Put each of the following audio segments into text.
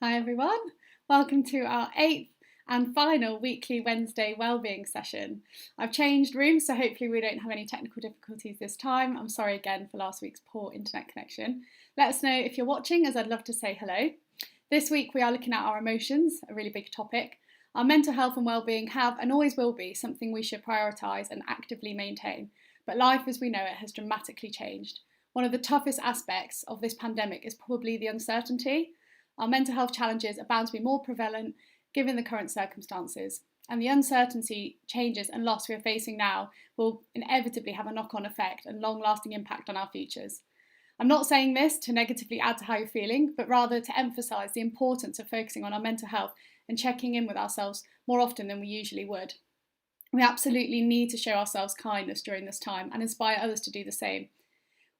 Hi everyone, welcome to our 8th and final weekly Wednesday Wellbeing session. I've changed rooms, so hopefully we don't have any technical difficulties this time. I'm sorry again for last week's poor internet connection. Let us know if you're watching, as I'd love to say hello. This week we are looking at our emotions, a really big topic. Our mental health and wellbeing have and always will be something we should prioritise and actively maintain, but life as we know it has dramatically changed. One of the toughest aspects of this pandemic is probably the uncertainty. Our mental health challenges are bound to be more prevalent given the current circumstances, and the uncertainty, changes and loss we are facing now will inevitably have a knock-on effect and long-lasting impact on our futures. I'm not saying this to negatively add to how you're feeling, but rather to emphasise the importance of focusing on our mental health and checking in with ourselves more often than we usually would. We absolutely need to show ourselves kindness during this time and inspire others to do the same.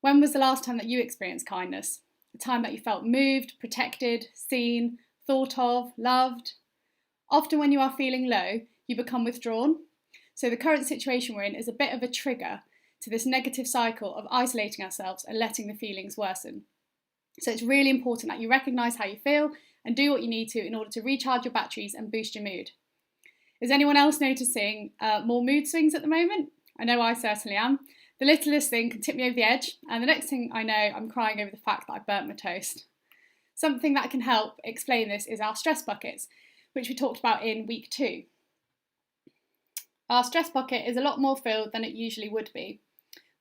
When was the last time that you experienced kindness? A time that you felt moved, protected, seen, thought of, loved? Often when you are feeling low, you become withdrawn. So the current situation we're in is a bit of a trigger to this negative cycle of isolating ourselves and letting the feelings worsen. So it's really important that you recognise how you feel and do what you need to in order to recharge your batteries and boost your mood. Is anyone else noticing more mood swings at the moment? I know I certainly am. The littlest thing can tip me over the edge, and the next thing I know, I'm crying over the fact that I burnt my toast. Something that can help explain this is our stress buckets, which we talked about in week 2. Our stress bucket is a lot more filled than it usually would be.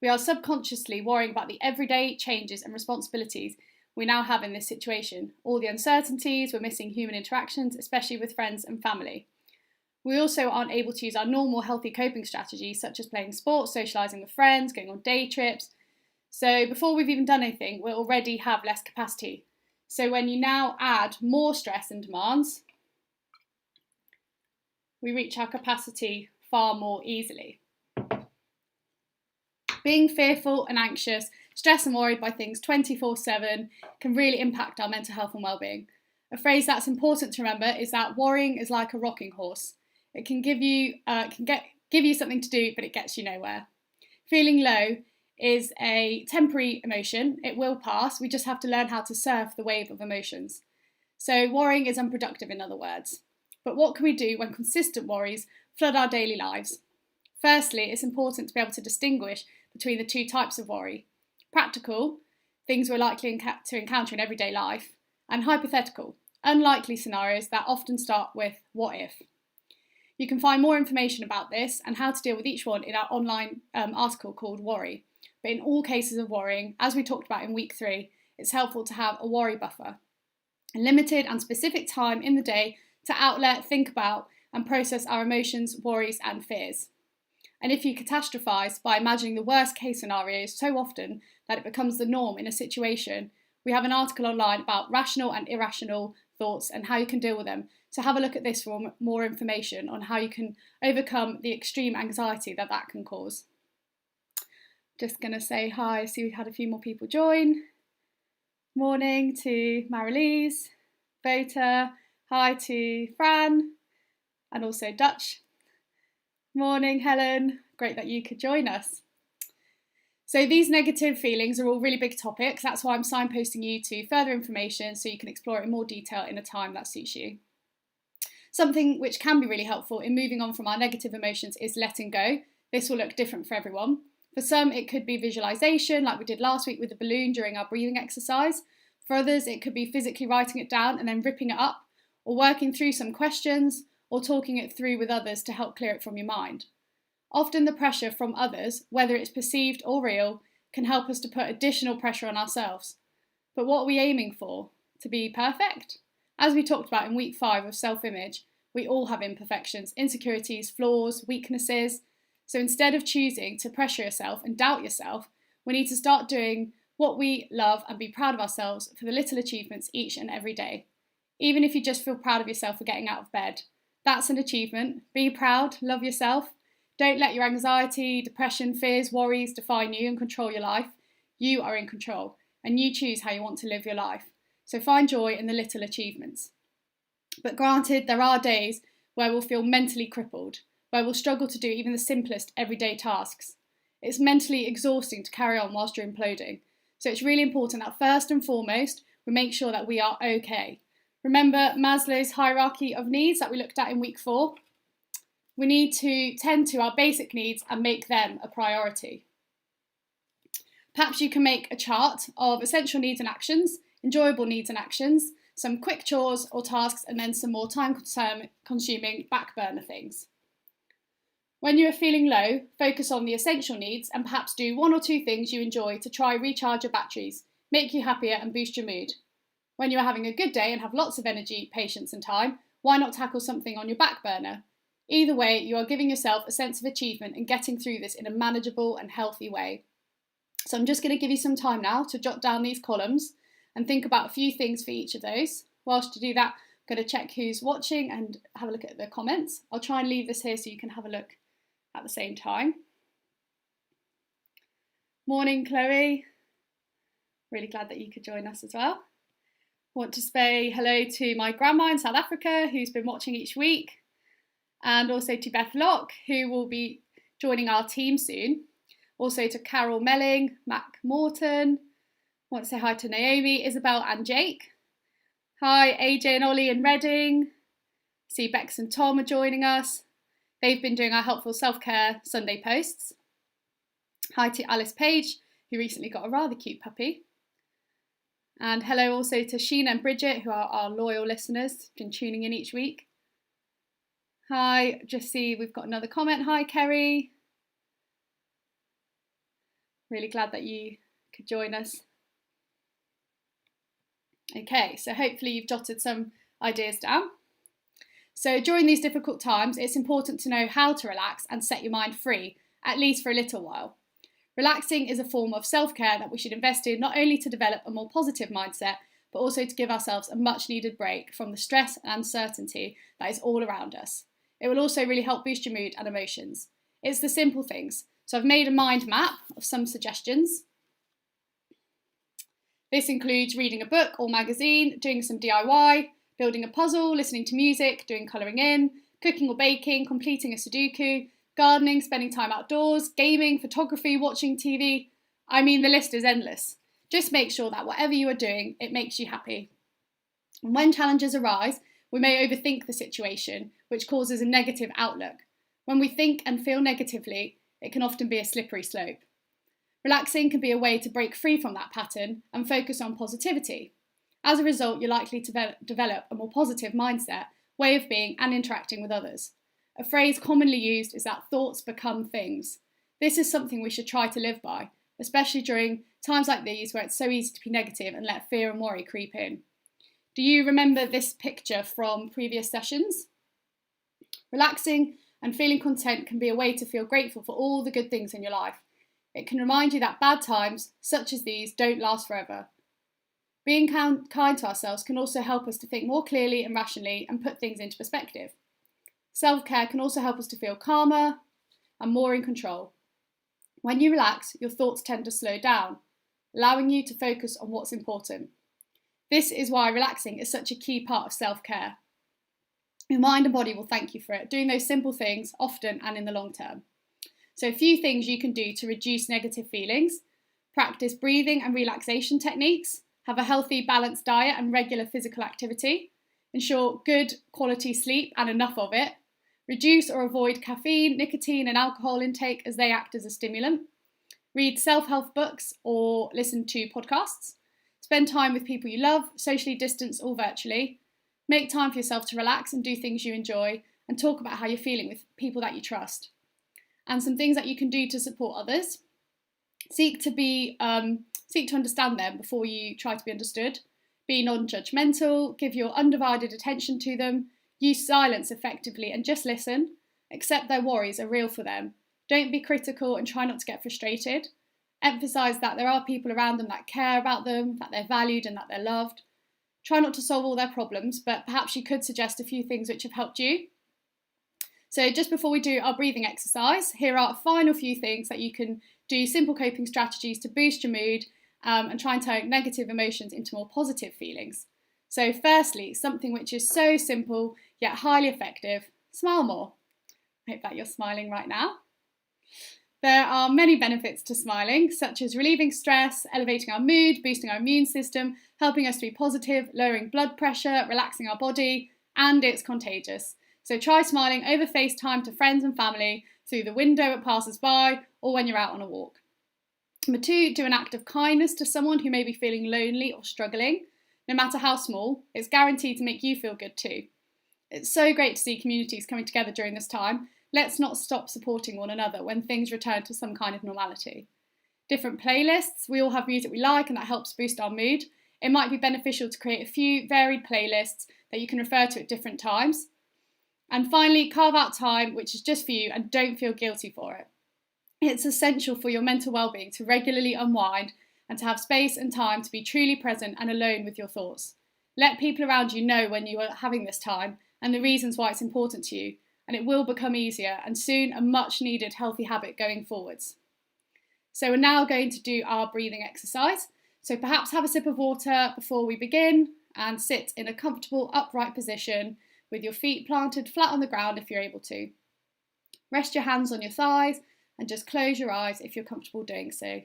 We are subconsciously worrying about the everyday changes and responsibilities we now have in this situation, all the uncertainties, we're missing human interactions, especially with friends and family. We also aren't able to use our normal healthy coping strategies such as playing sports, socialising with friends, going on day trips. So before we've even done anything, we already have less capacity. So when you now add more stress and demands, we reach our capacity far more easily. Being fearful and anxious, stressed and worried by things 24/7 can really impact our mental health and well-being. A phrase that's important to remember is that worrying is like a rocking horse. It can give you something to do, but it gets you nowhere. Feeling low is a temporary emotion. It will pass. We just have to learn how to surf the wave of emotions. So worrying is unproductive, in other words. But what can we do when consistent worries flood our daily lives? Firstly, it's important to be able to distinguish between the two types of worry. Practical, things we're likely to encounter in everyday life, and hypothetical, unlikely scenarios that often start with what if. You can find more information about this and how to deal with each one in our online article called Worry. But in all cases of worrying, as we talked about in week 3, it's helpful to have a worry buffer. A limited and specific time in the day to outlet, think about and process our emotions, worries and fears. And if you catastrophise by imagining the worst case scenarios so often that it becomes the norm in a situation, we have an article online about rational and irrational thoughts and how you can deal with them. So have a look at this for more information on how you can overcome the extreme anxiety that can cause. Just going to say hi, I see we've had a few more people join. Morning to Marilise, Vota, hi to Fran, and also Dutch. Morning Helen, great that you could join us. So these negative feelings are all really big topics, that's why I'm signposting you to further information so you can explore it in more detail in a time that suits you. Something which can be really helpful in moving on from our negative emotions is letting go. This will look different for everyone. For some, it could be visualisation, like we did last week with the balloon during our breathing exercise. For others, it could be physically writing it down and then ripping it up, or working through some questions, or talking it through with others to help clear it from your mind. Often the pressure from others, whether it's perceived or real, can help us to put additional pressure on ourselves. But what are we aiming for? To be perfect? As we talked about in week 5 of self-image, we all have imperfections, insecurities, flaws, weaknesses. So instead of choosing to pressure yourself and doubt yourself, we need to start doing what we love and be proud of ourselves for the little achievements each and every day. Even if you just feel proud of yourself for getting out of bed. That's an achievement. Be proud, love yourself. Don't let your anxiety, depression, fears, worries define you and control your life. You are in control and you choose how you want to live your life. So find joy in the little achievements. But granted, there are days where we'll feel mentally crippled, where we'll struggle to do even the simplest everyday tasks. It's mentally exhausting to carry on whilst you're imploding. So it's really important that first and foremost, we make sure that we are okay. Remember Maslow's hierarchy of needs that we looked at in week 4? We need to tend to our basic needs and make them a priority. Perhaps you can make a chart of essential needs and actions, enjoyable needs and actions, some quick chores or tasks, and then some more time-consuming back burner things. When you are feeling low, focus on the essential needs and perhaps do 1 or 2 things you enjoy to try recharge your batteries, make you happier and boost your mood. When you are having a good day and have lots of energy, patience and time, why not tackle something on your back burner? Either way, you are giving yourself a sense of achievement and getting through this in a manageable and healthy way. So I'm just going to give you some time now to jot down these columns and think about a few things for each of those. Whilst you do that, I'm going to check who's watching and have a look at the comments. I'll try and leave this here so you can have a look at the same time. Morning, Chloe. Really glad that you could join us as well. Want to say hello to my grandma in South Africa who's been watching each week, and also to Beth Locke who will be joining our team soon. Also to Carol Melling, Mac Morton. Want to say hi to Naomi, Isabel and Jake. Hi AJ and Ollie in Reading. See Bex and Tom are joining us. They've been doing our helpful self-care Sunday posts. Hi to Alice Page, who recently got a rather cute puppy. And hello also to Sheena and Bridget, who are our loyal listeners, been tuning in each week. Hi, just see we've got another comment. Hi, Kerry. Really glad that you could join us. Okay, so hopefully you've jotted some ideas down. So during these difficult times, it's important to know how to relax and set your mind free, at least for a little while. Relaxing is a form of self-care that we should invest in not only to develop a more positive mindset, but also to give ourselves a much needed break from the stress and uncertainty that is all around us. It will also really help boost your mood and emotions. It's the simple things. So I've made a mind map of some suggestions. This includes reading a book or magazine, doing some DIY, building a puzzle, listening to music, doing colouring in, cooking or baking, completing a Sudoku, gardening, spending time outdoors, gaming, photography, watching TV. I mean, the list is endless. Just make sure that whatever you are doing, it makes you happy. And when challenges arise, we may overthink the situation, which causes a negative outlook. When we think and feel negatively, it can often be a slippery slope. Relaxing can be a way to break free from that pattern and focus on positivity. As a result, you're likely to develop a more positive mindset, way of being and interacting with others. A phrase commonly used is that thoughts become things. This is something we should try to live by, especially during times like these where it's so easy to be negative and let fear and worry creep in. Do you remember this picture from previous sessions? Relaxing and feeling content can be a way to feel grateful for all the good things in your life. It can remind you that bad times, such as these, don't last forever. Being kind to ourselves can also help us to think more clearly and rationally and put things into perspective. Self-care can also help us to feel calmer and more in control. When you relax, your thoughts tend to slow down, allowing you to focus on what's important. This is why relaxing is such a key part of self-care. Your mind and body will thank you for it, doing those simple things often and in the long term. So a few things you can do to reduce negative feelings: practice breathing and relaxation techniques, have a healthy, balanced diet and regular physical activity, ensure good quality sleep and enough of it, reduce or avoid caffeine, nicotine and alcohol intake as they act as a stimulant, read self-help books or listen to podcasts, spend time with people you love, socially distanced or virtually, make time for yourself to relax and do things you enjoy, and talk about how you're feeling with people that you trust. And some things that you can do to support others: seek to understand them before you try to be understood. Be non-judgmental, give your undivided attention to them, use silence effectively and just listen. Accept their worries are real for them. Don't be critical and try not to get frustrated. Emphasise that there are people around them that care about them, that they're valued and that they're loved. Try not to solve all their problems, but perhaps you could suggest a few things which have helped you. So just before we do our breathing exercise, here are a final few things that you can do, simple coping strategies to boost your mood and try and turn negative emotions into more positive feelings. So firstly, something which is so simple yet highly effective: smile more. I hope that you're smiling right now. There are many benefits to smiling, such as relieving stress, elevating our mood, boosting our immune system, helping us to be positive, lowering blood pressure, relaxing our body, and it's contagious. So try smiling over FaceTime to friends and family, through the window at passers-by, or when you're out on a walk. Number 2, do an act of kindness to someone who may be feeling lonely or struggling. No matter how small, it's guaranteed to make you feel good too. It's so great to see communities coming together during this time. Let's not stop supporting one another when things return to some kind of normality. Different playlists, we all have music we like and that helps boost our mood. It might be beneficial to create a few varied playlists that you can refer to at different times. And finally, carve out time which is just for you and don't feel guilty for it. It's essential for your mental well-being to regularly unwind and to have space and time to be truly present and alone with your thoughts. Let people around you know when you are having this time and the reasons why it's important to you, and it will become easier and soon a much needed healthy habit going forwards. So we're now going to do our breathing exercise. So perhaps have a sip of water before we begin and sit in a comfortable upright position with your feet planted flat on the ground if you're able to. Rest your hands on your thighs and just close your eyes if you're comfortable doing so.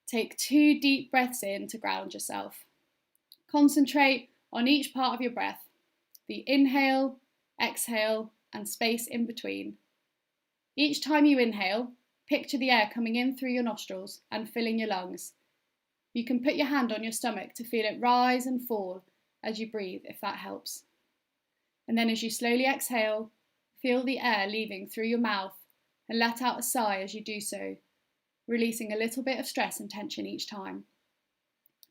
Take 2 deep breaths in to ground yourself. Concentrate on each part of your breath, the inhale, exhale, and space in between. Each time you inhale, picture the air coming in through your nostrils and filling your lungs. You can put your hand on your stomach to feel it rise and fall as you breathe, if that helps. And then as you slowly exhale, feel the air leaving through your mouth and let out a sigh as you do so, releasing a little bit of stress and tension each time.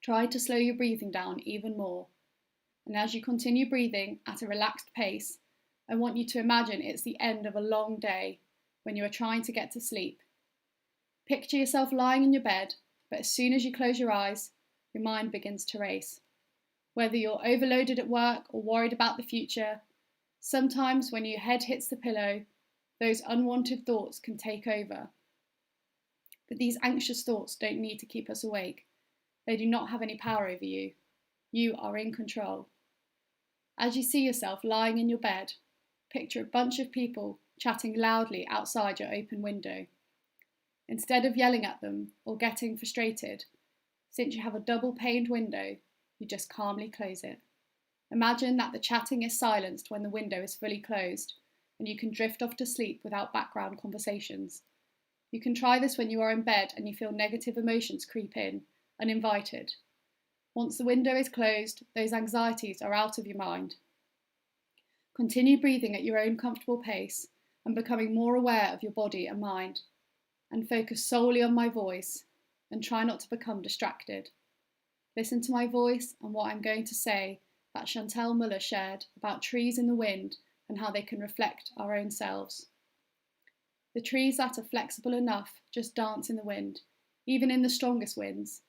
Try to slow your breathing down even more. And as you continue breathing at a relaxed pace, I want you to imagine it's the end of a long day when you are trying to get to sleep. Picture yourself lying in your bed, but as soon as you close your eyes, your mind begins to race. Whether you're overloaded at work or worried about the future, sometimes when your head hits the pillow, those unwanted thoughts can take over. But these anxious thoughts don't need to keep us awake. They do not have any power over you. You are in control. As you see yourself lying in your bed, picture a bunch of people chatting loudly outside your open window. Instead of yelling at them or getting frustrated, since you have a double-paned window, you just calmly close it. Imagine that the chatting is silenced when the window is fully closed, and you can drift off to sleep without background conversations. You can try this when you are in bed and you feel negative emotions creep in, uninvited. Once the window is closed, those anxieties are out of your mind. Continue breathing at your own comfortable pace and becoming more aware of your body and mind, and focus solely on my voice and try not to become distracted. Listen to my voice and what I'm going to say that Chantel Muller shared about trees in the wind and how they can reflect our own selves. The trees that are flexible enough just dance in the wind, even in the strongest winds,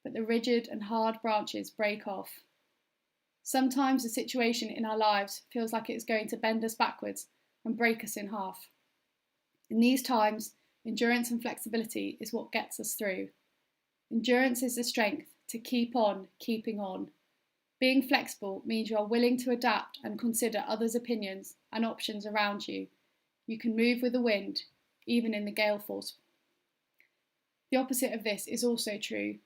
but the rigid and hard branches break off. Sometimes the situation in our lives feels like it's going to bend us backwards and break us in half. In these times, endurance and flexibility is what gets us through. Endurance is the strength to keep on keeping on. Being flexible means you are willing to adapt and consider others' opinions and options around you. You can move with the wind, even in the gale force. The opposite of this is also true.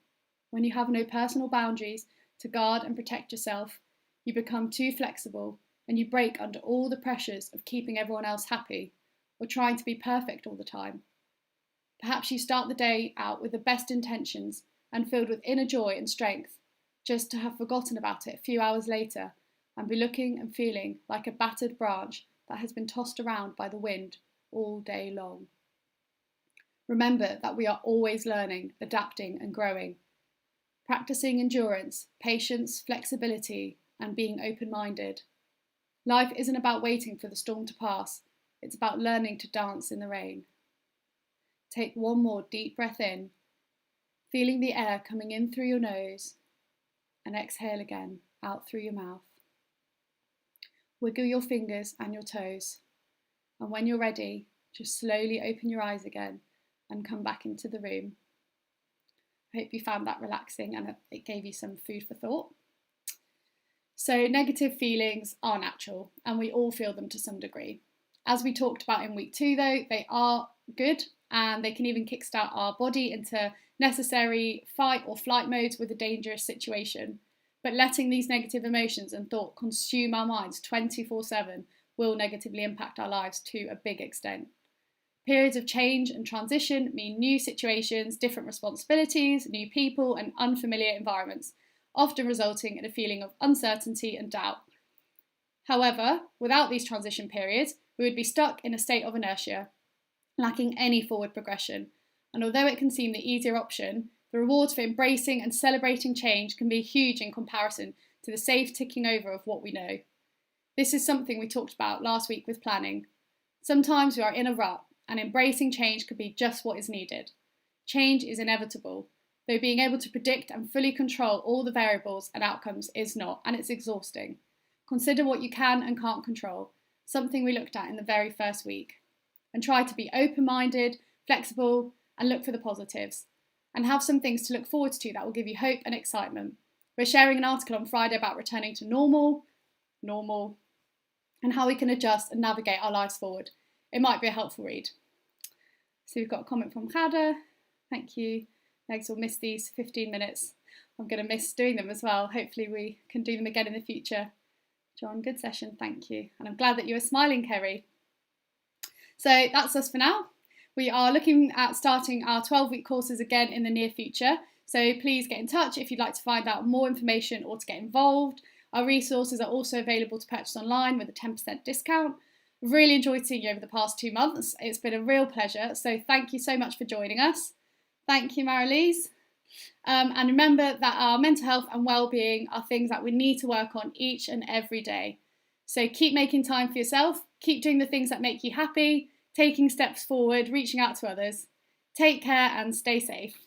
When you have no personal boundaries to guard and protect yourself, you become too flexible and you break under all the pressures of keeping everyone else happy or trying to be perfect all the time. Perhaps you start the day out with the best intentions and filled with inner joy and strength, just to have forgotten about it a few hours later and be looking and feeling like a battered branch that has been tossed around by the wind all day long. Remember that we are always learning, adapting and growing. Practicing endurance, patience, flexibility and being open-minded. Life isn't about waiting for the storm to pass, it's about learning to dance in the rain. Take one more deep breath in, feeling the air coming in through your nose, and exhale again out through your mouth. Wiggle your fingers and your toes, and when you're ready, just slowly open your eyes again and come back into the room. I hope you found that relaxing and it gave you some food for thought. So negative feelings are natural and we all feel them to some degree. As we talked about in week 2 though, they are good, and they can even kickstart our body into necessary fight or flight modes with a dangerous situation. But letting these negative emotions and thought consume our minds 24/7 will negatively impact our lives to a big extent. Periods of change and transition mean new situations, different responsibilities, new people, and unfamiliar environments, often resulting in a feeling of uncertainty and doubt. However, without these transition periods, we would be stuck in a state of inertia, lacking any forward progression. And although it can seem the easier option, the rewards for embracing and celebrating change can be huge in comparison to the safe ticking over of what we know. This is something we talked about last week with planning. Sometimes we are in a rut, and embracing change could be just what is needed. Change is inevitable, though being able to predict and fully control all the variables and outcomes is not, and it's exhausting. Consider what you can and can't control, something we looked at in the very first week, and try to be open-minded, flexible, and look for the positives, and have some things to look forward to that will give you hope and excitement. We're sharing an article on Friday about returning to normal, and how we can adjust and navigate our lives forward. It might be a helpful read. So we've got a comment from Hada. Thank you. Megs will miss these 15 minutes. I'm going to miss doing them as well. Hopefully we can do them again in the future. John, good session. Thank you. And I'm glad that you were smiling, Kerry. So that's us for now. We are looking at starting our 12-week courses again in the near future. So please get in touch if you'd like to find out more information or to get involved. Our resources are also available to purchase online with a 10% discount. I've really enjoyed seeing you over the past 2 months. It's been a real pleasure. So thank you so much for joining us. Thank you, Marilise. And remember that our mental health and well-being are things that we need to work on each and every day. So keep making time for yourself. Keep doing the things that make you happy, taking steps forward, reaching out to others. Take care and stay safe.